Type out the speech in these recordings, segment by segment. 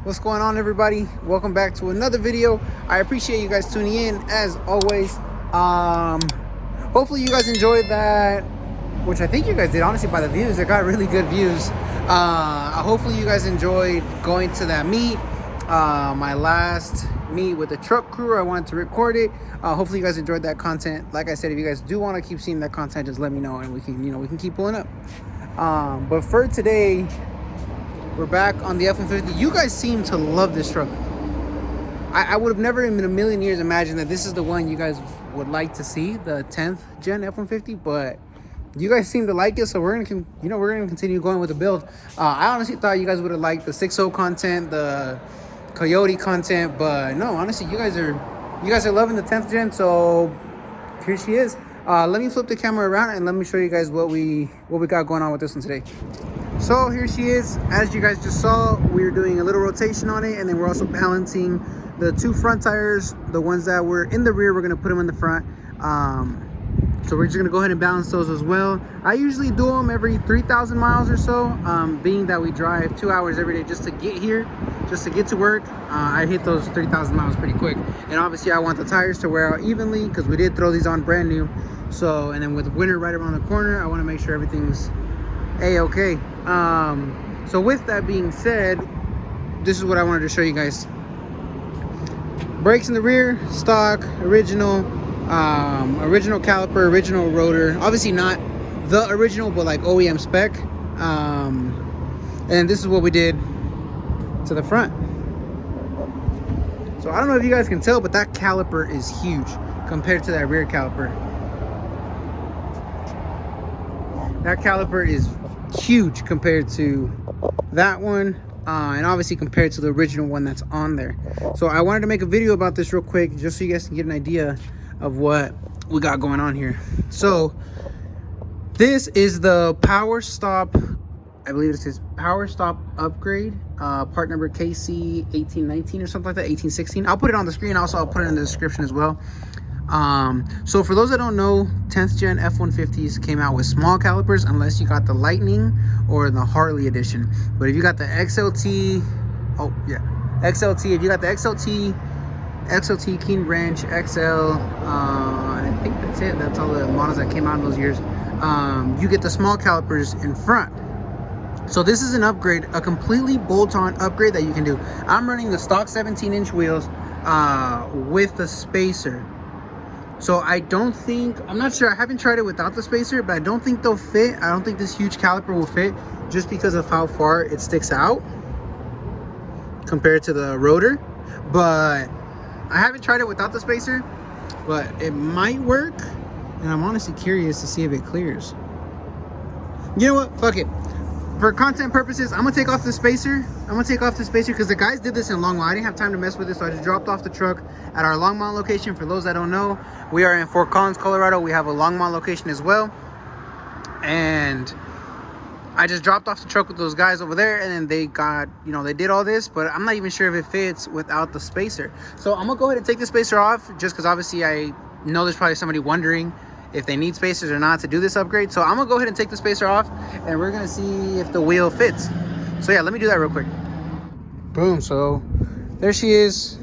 What's going on, everybody? Welcome back to another video. I appreciate you guys tuning in as always. Hopefully you guys enjoyed that, which I think you guys did, honestly, by the views. It got really good views. Hopefully you guys enjoyed going to that meet, my last meet with the truck crew. I wanted to record it. Hopefully you guys enjoyed that content. Like I said, if you guys do want to keep seeing that content, just let me know and we can keep pulling up. But for today, we're back on the F-150. You guys seem to love this truck. I would have never in a million years imagined that this is the one you guys would like to see, the 10th gen F-150, but you guys seem to like it, so we're gonna continue going with the build. I honestly thought you guys would have liked the 6.0 content, the Coyote content, but no, honestly, you guys are loving the 10th gen, so here she is. Let me flip the camera around and let me show you guys what we got going on with this one today. So here she is. As you guys just saw, we're doing a little rotation on it, and then we're also balancing the two front tires. The ones that were in the rear, we're gonna put them in the front. So we're just gonna go ahead and balance those as well. I usually do them every 3,000 miles or so, being that we drive 2 hours every day just to get here, just to get to work. I hit those 3,000 miles pretty quick, and obviously I want the tires to wear out evenly because we did throw these on brand new. So, and then with winter right around the corner, I want to make sure everything's a-okay. So with that being said, this is what I wanted to show you guys. Brakes in the rear, stock, original caliper, original rotor. Obviously not the original, but like OEM spec. And this is what we did to the front. So I don't know if you guys can tell, but that caliper is huge compared to that rear caliper. That caliper is huge compared to that one, and obviously compared to the original one that's on there. So I wanted to make a video about this real quick just so you guys can get an idea of what we got going on here. So this is the Power Stop, I believe it says Power Stop upgrade, part number KC 1819 or something like that, 1816. I'll put it on the screen. Also, I'll put it in the description as well. So for those that don't know, 10th gen F-150s came out with small calipers unless you got the Lightning or the Harley edition. But if you got the XLT, XLT, if you got the XLT, Keen Branch, XL, I think that's it. That's all the models that came out in those years. You get the small calipers in front. So this is an upgrade, a completely bolt-on upgrade that you can do. I'm running the stock 17-inch wheels with the spacer. So I'm not sure, I haven't tried it without the spacer, but I don't think they'll fit. I don't think this huge caliper will fit just because of how far it sticks out compared to the rotor. But I haven't tried it without the spacer, but it might work. And I'm honestly curious to see if it clears. You know what? Fuck it. For content purposes, I'm gonna take off the spacer. Because the guys did this in Longmont. I didn't have time to mess with it, so I just dropped off the truck at our Longmont location. For those that don't know, we are in Fort Collins, Colorado. We have a Longmont location as well. And I just dropped off the truck with those guys over there, and then they got, they did all this, but I'm not even sure if it fits without the spacer. So I'm gonna go ahead and take the spacer off, just because obviously I know there's probably somebody wondering if they need spacers or not to do this upgrade. So I'm gonna go ahead and take the spacer off, and we're gonna see if the wheel fits. So yeah, let me do that real quick. Boom. So there she is.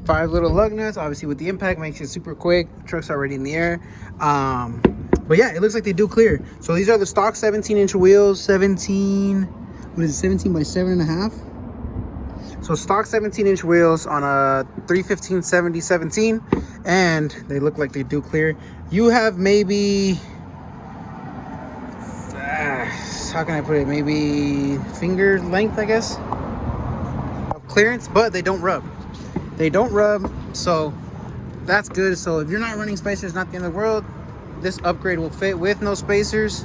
5 little lug nuts. Obviously with the impact makes it super quick. Truck's already in the air. But yeah, it looks like they do clear. So these are the stock 17-inch wheels. 17 by 7.5. So stock 17-inch wheels on a 315/70/17, and they look like they do clear. You have maybe, how can I put it? Maybe finger length, I guess, of clearance, but they don't rub. So that's good. So if you're not running spacers, not the end of the world. This upgrade will fit with no spacers.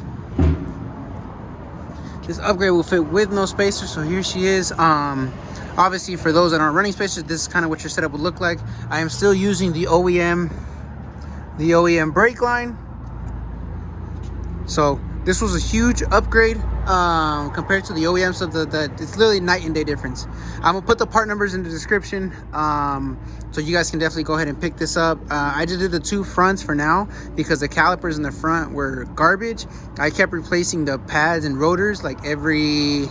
So here she is. Obviously, for those that aren't running spacers, this is kind of what your setup would look like. I am still using the OEM brake line. So this was a huge upgrade compared to the OEM. So it's literally night and day difference. I'm gonna put the part numbers in the description, so you guys can definitely go ahead and pick this up. I just did the 2 fronts for now because the calipers in the front were garbage. I kept replacing the pads and rotors like every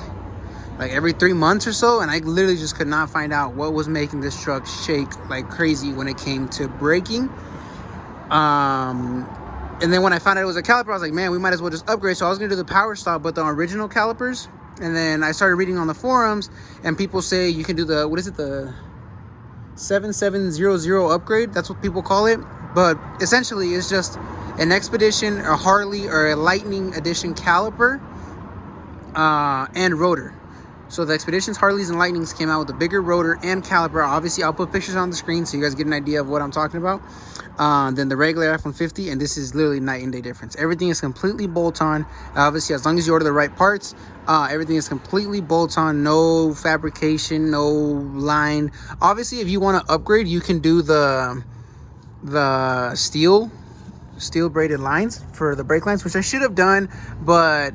like every 3 months or so, and I literally just could not find out what was making this truck shake like crazy when it came to braking. And then when I found out it was a caliper, I was like, man, we might as well just upgrade. So I was gonna do the power stop, but the original calipers. And then I started reading on the forums, and people say you can do the, what is it, the 7700 upgrade? That's what people call it. But essentially, it's just an Expedition, a Harley, or a Lightning Edition caliper and rotor. So the Expeditions, Harleys, and Lightnings came out with a bigger rotor and caliper. Obviously, I'll put pictures on the screen so you guys get an idea of what I'm talking about. Then the regular F-150, and this is literally night and day difference. Everything is completely bolt-on. Obviously, as long as you order the right parts, everything is completely bolt-on. No fabrication, no line. Obviously, if you want to upgrade, you can do the steel braided lines for the brake lines, which I should have done, but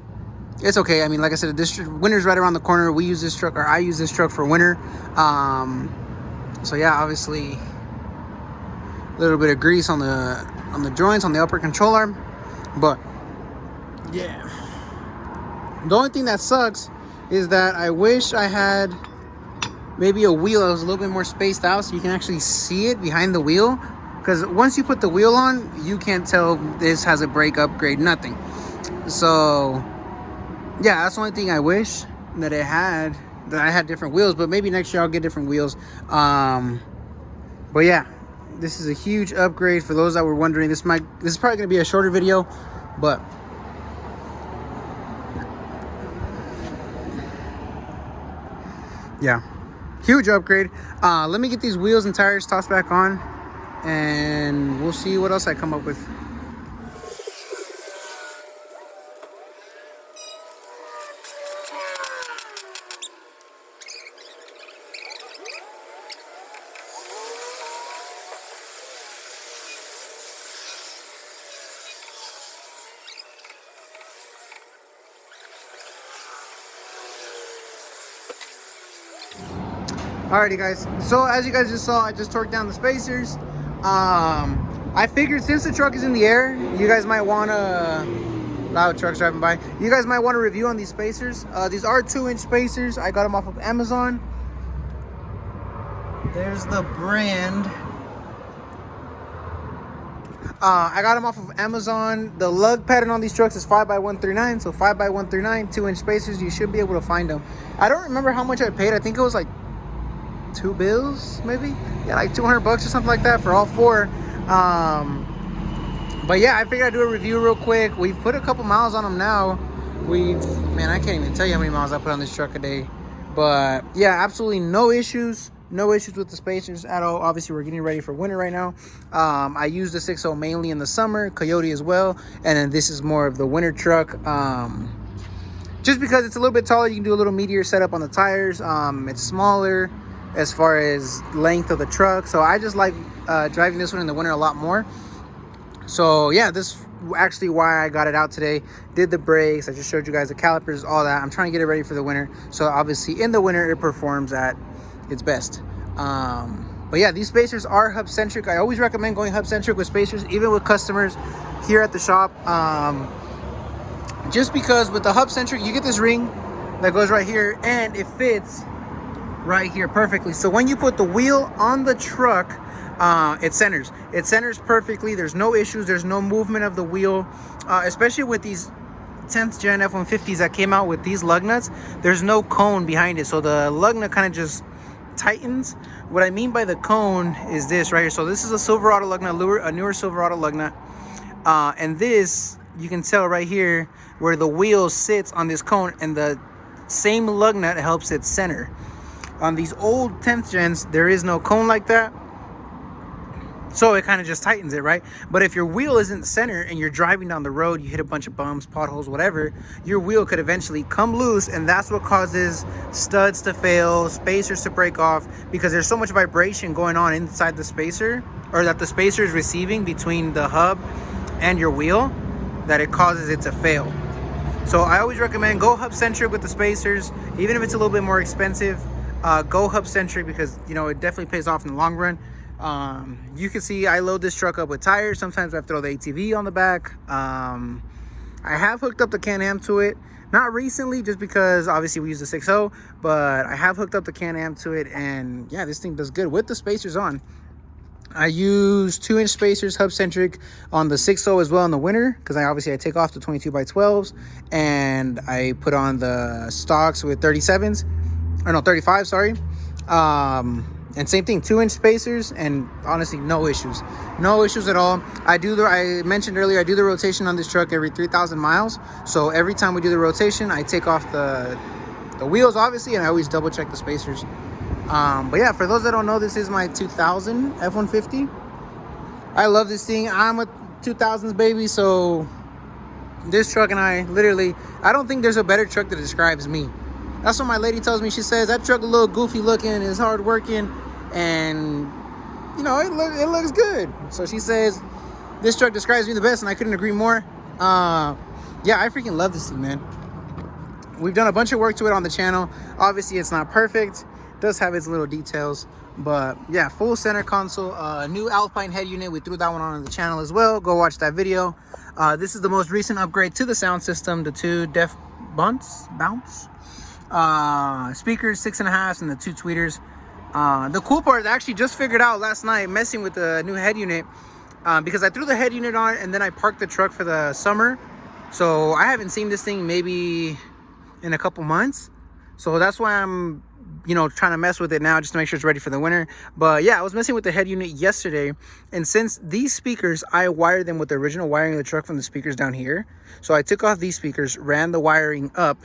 it's okay. I mean, like I said, this winter's right around the corner. We use this truck, or I use this truck for winter. So yeah, obviously a little bit of grease on the joints, on the upper control arm. But yeah, the only thing that sucks is that I wish I had maybe a wheel that was a little bit more spaced out so you can actually see it behind the wheel. Because once you put the wheel on, you can't tell this has a brake upgrade, nothing. So yeah, that's the only thing I wish that I had different wheels, but maybe next year I'll get different wheels. But yeah, this is a huge upgrade for those that were wondering. This is probably gonna be a shorter video, but yeah, huge upgrade. Let me get these wheels and tires tossed back on, and we'll see what else I come up with. Alrighty guys, so as you guys just saw, I just torqued down the spacers. I figured since the truck is in the air, you guys might want to, loud trucks driving by, you guys might want to review on these spacers. These are 2-inch spacers. I got them off of Amazon. There's the brand. I got them off of Amazon. The lug pattern on these trucks is 5x139, so 5x139, 2-inch spacers. You should be able to find them. I don't remember how much I paid. I think it was like 2 bills, maybe, yeah, like $200 or something like that for all 4. But yeah, I figured I'd do a review real quick. We've put a couple miles on them now. Man, I can't even tell you how many miles I put on this truck a day. But yeah, absolutely no issues with the spacers at all. Obviously, we're getting ready for winter right now. I use the 6.0 mainly in the summer, Coyote as well, and then this is more of the winter truck. Just because it's a little bit taller, you can do a little meatier setup on the tires. It's smaller as far as length of the truck, so I just like driving this one in the winter a lot more. So yeah, this is actually why I got it out today. Did the brakes, I just showed you guys the calipers, all that. I'm trying to get it ready for the winter, so obviously in the winter it performs at its best. But yeah, these spacers are hub centric. I always recommend going hub centric with spacers, even with customers here at the shop, just because with the hub centric you get this ring that goes right here and it fits right here perfectly. So when you put the wheel on the truck, it centers perfectly. There's no issues, there's no movement of the wheel, especially with these 10th gen F-150s that came out with these lug nuts. There's no cone behind it, so the lug nut kind of just tightens. What I mean by the cone is this right here. So this is a Silverado lug nut, a newer Silverado lug nut, and this, you can tell right here where the wheel sits on this cone, and the same lug nut helps it center. On these old 10th gens, there is no cone like that, so it kind of just tightens it, right? But if your wheel isn't center and you're driving down the road, you hit a bunch of bumps, potholes, whatever, your wheel could eventually come loose, and that's what causes studs to fail, spacers to break off, because there's so much vibration going on inside the spacer, or that the spacer is receiving between the hub and your wheel, that it causes it to fail. So I always recommend go hub centric with the spacers, even if it's a little bit more expensive. Go hub centric, because you know it definitely pays off in the long run. You can see I load this truck up with tires. Sometimes I throw the ATV on the back. I have hooked up the Can-Am to it. Not recently, just because obviously we use the 6.0, but I have hooked up the Can-Am to it, and yeah, this thing does good with the spacers on. I use 2-inch spacers, hub-centric, on the 6.0 as well in the winter, because I take off the 22x12s, and I put on the stocks with 37s, or no, 35, sorry. And same thing, 2-inch spacers, and honestly, no issues at all. I mentioned earlier, I do the rotation on this truck every 3,000 miles. So every time we do the rotation, I take off the wheels, obviously, and I always double check the spacers. But yeah, for those that don't know, this is my 2000 F-150. I love this thing. I'm a 2000s baby, so this truck and I don't think there's a better truck that describes me. That's what my lady tells me. She says that truck a little goofy looking, is hard working, and you know, it looks good. So she says this truck describes me the best, and I couldn't agree more. Yeah, I freaking love this thing, man. We've done a bunch of work to it on the channel. Obviously, it's not perfect. It does have its little details, but yeah, full center console, new Alpine head unit. We threw that one on the channel as well. Go watch that video. This is the most recent upgrade to the sound system. The 2 Def Bounce speakers, 6.5s, and the 2 tweeters. The cool part, I actually just figured out last night messing with the new head unit, because I threw the head unit on and then I parked the truck for the summer, so I haven't seen this thing maybe in a couple months. So that's why I'm trying to mess with it now, just to make sure it's ready for the winter. But yeah, I was messing with the head unit yesterday, and since these speakers, I wired them with the original wiring of the truck from the speakers down here. So I took off these speakers, ran the wiring up,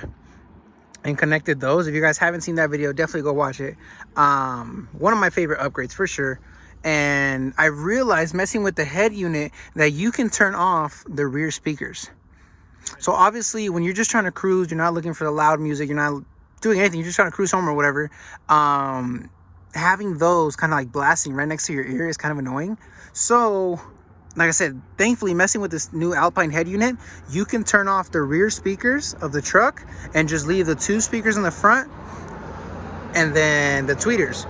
and connected those. If you guys haven't seen that video, definitely go watch it. One of my favorite upgrades for sure. And I realized, messing with the head unit, that you can turn off the rear speakers. So obviously, when you're just trying to cruise, you're not looking for the loud music, you're not doing anything, you're just trying to cruise home or whatever, having those kind of like blasting right next to your ear is kind of annoying. So like I said, thankfully, messing with this new Alpine head unit, you can turn off the rear speakers of the truck and just leave the 2 speakers in the front and then the tweeters.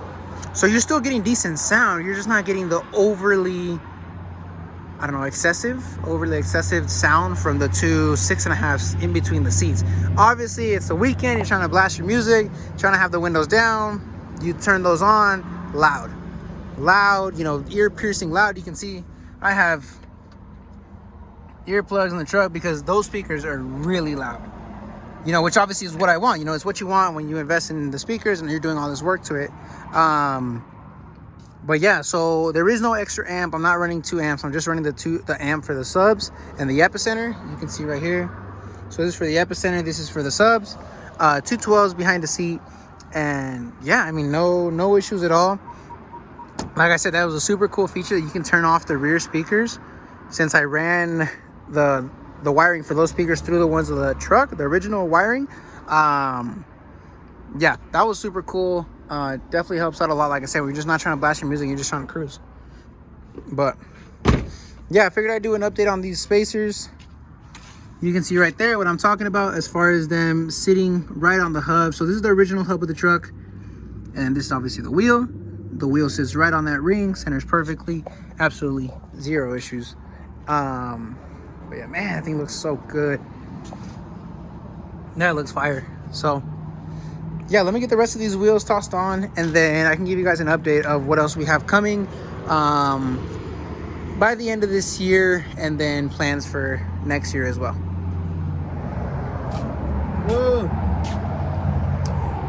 So you're still getting decent sound. You're just not getting the overly excessive sound from the 2 6.5s in between the seats. Obviously, it's the weekend. You're trying to blast your music, trying to have the windows down. You turn those on, loud, ear piercing loud. You can see I have earplugs in the truck because those speakers are really loud, which obviously is what I want. It's what you want when you invest in the speakers and you're doing all this work to it. But yeah, so there is no extra amp. I'm not running 2 amps. I'm just running the amp for the subs and the epicenter. You can see right here. So this is for the epicenter. This is for the subs. 2 12s behind the seat. And yeah, I mean, no issues at all. Like I said, that was a super cool feature that you can turn off the rear speakers. Since I ran the wiring for those speakers through the ones of the truck, the original wiring. Yeah, that was super cool. Definitely helps out a lot. Like I said, we're just not trying to blast your music, you're just trying to cruise. But yeah, I figured I'd do an update on these spacers. You can see right there what I'm talking about as far as them sitting right on the hub. So this is the original hub of the truck, and this is obviously the wheel. The wheel sits right on that ring, centers perfectly, absolutely 0 issues. But yeah, man, that thing looks so good. That looks fire. So yeah, let me get the rest of these wheels tossed on, and then I can give you guys an update of what else we have coming by the end of this year, and then plans for next year as well. Whoa.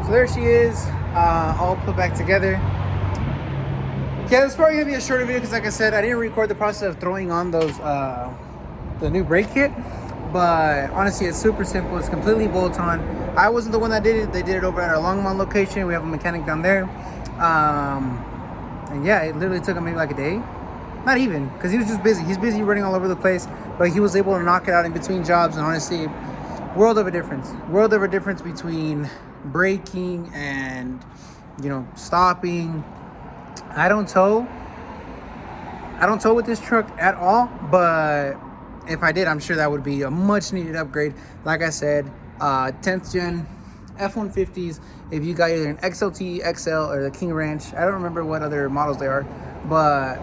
So there she is, all put back together. Yeah, this is probably gonna be a shorter video because, like I said, I didn't record the process of throwing on those the new brake kit. But honestly, it's super simple. It's completely bolt on. I wasn't the one that did it. They did it over at our Longmont location. We have a mechanic down there. And yeah, it literally took him maybe like a day. Not even, because he was just busy. He's busy running all over the place, but he was able to knock it out in between jobs. And honestly, world of a difference. World of a difference between braking and, stopping. I don't tow with this truck at all, but if I did, I'm sure that would be a much needed upgrade. Like I said, 10th gen F-150's. If you got either an XLT, XL, or the King Ranch, I don't remember what other models they are, but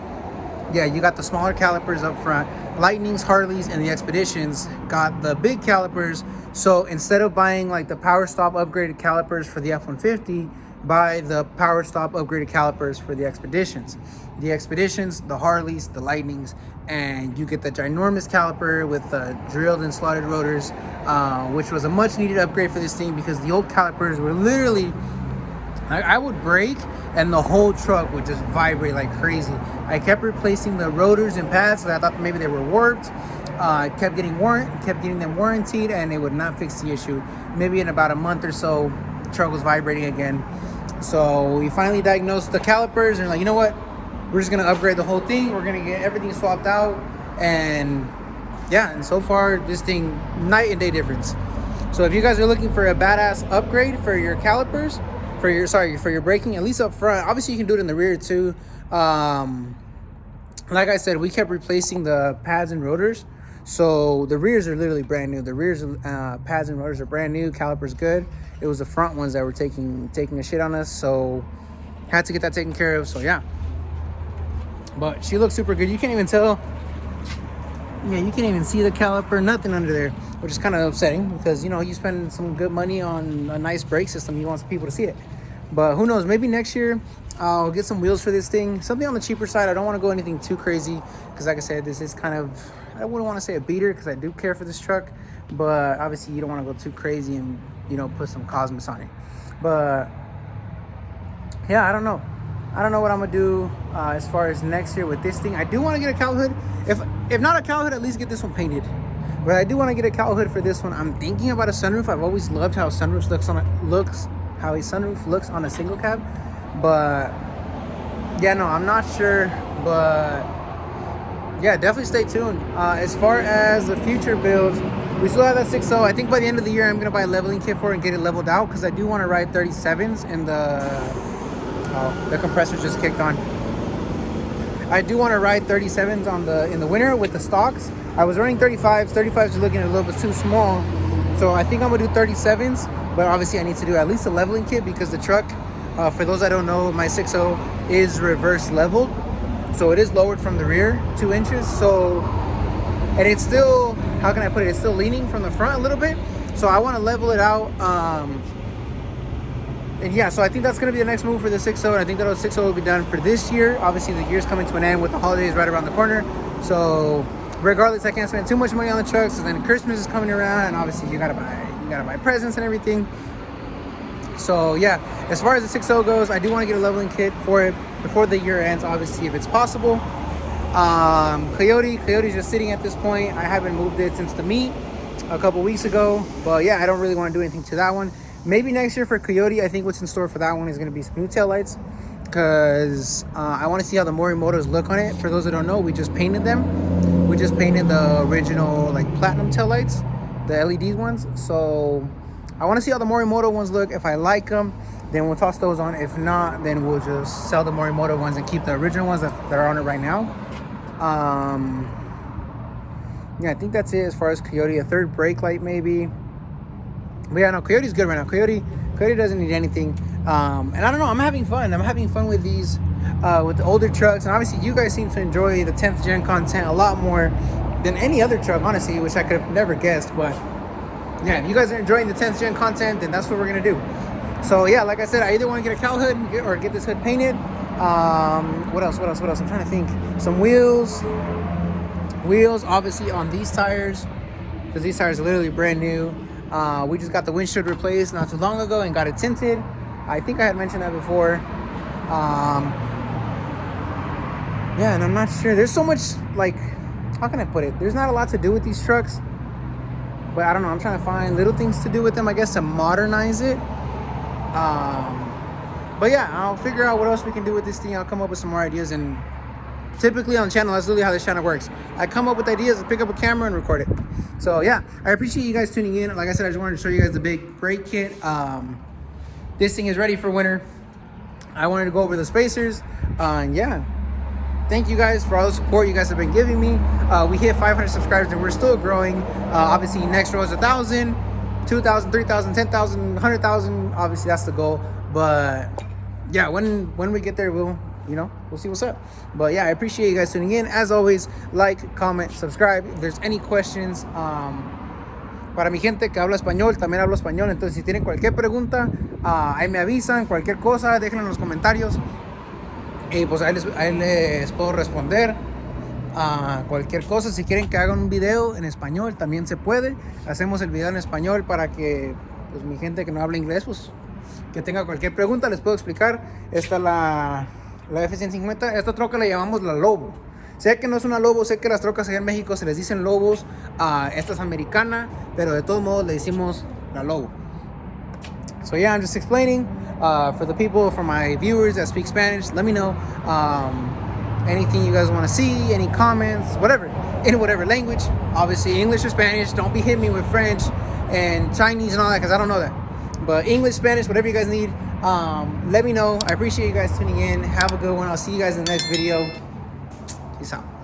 yeah, you got the smaller calipers up front. Lightnings, Harleys, and the Expeditions got the big calipers. So instead of buying like the Power Stop upgraded calipers for the F-150, buy the Power Stop upgraded calipers for the Expeditions. The Expeditions, the Harleys, the Lightnings, and you get the ginormous caliper with drilled and slotted rotors, which was a much needed upgrade for this thing because the old calipers were literally, I would brake and the whole truck would just vibrate like crazy. I kept replacing the rotors and pads, so I thought maybe they were warped. I kept getting them warranted, and it would not fix the issue. Maybe in about a month or so, the truck was vibrating again. So we finally diagnosed the calipers, and like, you know what? We're just gonna upgrade the whole thing. We're gonna get everything swapped out, and yeah. And so far, this thing, night and day difference. So if you guys are looking for a badass upgrade for your calipers, for your braking, at least up front. Obviously, you can do it in the rear too. Like I said, we kept replacing the pads and rotors, so the rears are literally brand new. The rears pads and rotors are brand new. Calipers good. It was the front ones that were taking a shit on us, so had to get that taken care of. So yeah, but she looks super good. You can't even tell. Yeah, you can't even see the caliper, nothing under there, which is kind of upsetting because, you know, you spend some good money on a nice brake system. You want people to see it. But who knows, maybe next year I'll get some wheels for this thing. Something on the cheaper side. I don't want to go anything too crazy because, like I said, this is kind of, I wouldn't want to say a beater because I do care for this truck. But obviously you don't want to go too crazy and, you know, put some Cosmos on it. But yeah, I don't know what I'm gonna do as far as next year with this thing. I do want to get a cowl hood. If not a cowl hood, at least get this one painted. But I do want to get a cowl hood for this one. I'm thinking about a sunroof. I've always loved how a sunroof looks on a single cab. But yeah, no, I'm not sure. But yeah, definitely stay tuned. As far as the future builds, we still have that 6.0. I think by the end of the year, I'm gonna buy a leveling kit for it and get it leveled out because I do want to ride 37s in the compressor just kicked on. I do want to ride 37s in the winter with the stocks. I was running 35s. 35s are looking a little bit too small, so I think I'm gonna do 37s. But obviously, I need to do at least a leveling kit because the truck, for those that don't know, my 6.0 is reverse leveled, so it is lowered from the rear 2 inches. So, and it's still, how can I put it? It's still leaning from the front a little bit. So I want to level it out. And yeah, so I think that's going to be the next move for the 6.0. And I think that 6.0 will be done for this year. Obviously, the year's coming to an end with the holidays right around the corner. So regardless, I can't spend too much money on the trucks. And then Christmas is coming around, and obviously you gotta buy presents and everything. So yeah, as far as the 6.0 goes, I do want to get a leveling kit for it before the year ends, obviously, if it's possible. Coyote's just sitting at this point. I haven't moved it since the meet a couple weeks ago. But yeah, I don't really want to do anything to that one. Maybe next year for Coyote, I think what's in store for that one is going to be some new tail lights, because I want to see how the Morimotos look on it. For those that don't know, we just painted them. We just painted the original like platinum tail lights, the LED ones. So I want to see how the Morimoto ones look. If I like them, then we'll toss those on. If not, then we'll just sell the Morimoto ones and keep the original ones that are on it right now. Yeah, I think that's it as far as Coyote. A third brake light maybe. But yeah, no, Coyote's good right now. Coyote doesn't need anything. And I don't know, I'm having fun. I'm having fun with these, with the older trucks. And obviously you guys seem to enjoy the 10th gen content a lot more than any other truck, honestly, which I could have never guessed. But yeah, if you guys are enjoying the 10th gen content, then that's what we're gonna do. So yeah, like I said, I either want to get a cowl hood or get this hood painted. What else? I'm trying to think. Some wheels, obviously on these tires, because these tires are literally brand new. We just got the windshield replaced not too long ago and got it tinted. I think I had mentioned that before. Yeah, and I'm not sure. There's so much, like, how can I put it? There's not a lot to do with these trucks. But I don't know. I'm trying to find little things to do with them, I guess, to modernize it. But yeah, I'll figure out what else we can do with this thing. I'll come up with some more ideas. And typically on the channel, that's literally how this channel works. I come up with ideas, pick up a camera and record it. So yeah, I appreciate you guys tuning in. Like I said, I just wanted to show you guys the big brake kit. This thing is ready for winter. I wanted to go over the spacers. Yeah, thank you guys for all the support you guys have been giving me. We hit 500 subscribers and we're still growing. Obviously next row is 1,000, 2,000, 3,000, 10,000, 100,000. Obviously that's the goal. But yeah, when we get there, we'll we'll see what's up. But yeah, I appreciate you guys tuning in. As always, like, comment, subscribe. If there's any questions, para mi gente que habla español, también hablo español. Entonces, si tienen cualquier pregunta, ahí me avisan. Cualquier cosa, déjenlo en los comentarios. Y pues ahí les puedo responder. Cualquier cosa, si quieren que haga un video en español, también se puede. Hacemos el video en español para que pues mi gente que no habla inglés, pues que tenga cualquier pregunta, les puedo explicar. Esta es la F-150. Esta troca la llamamos la Lobo. Sé que no es una Lobo, sé que las trocas allá en México se les dicen Lobos. Esta es americana, pero de todos modos le decimos la Lobo. So yeah, I'm just explaining. For the people, for my viewers that speak Spanish, let me know anything you guys want to see, any comments, whatever, in whatever language. Obviously, English or Spanish. Don't be hitting me with French and Chinese and all that, because I don't know that. But English, Spanish, whatever you guys need, let me know. I appreciate you guys tuning in. Have a good one. I'll see you guys in the next video. Peace out.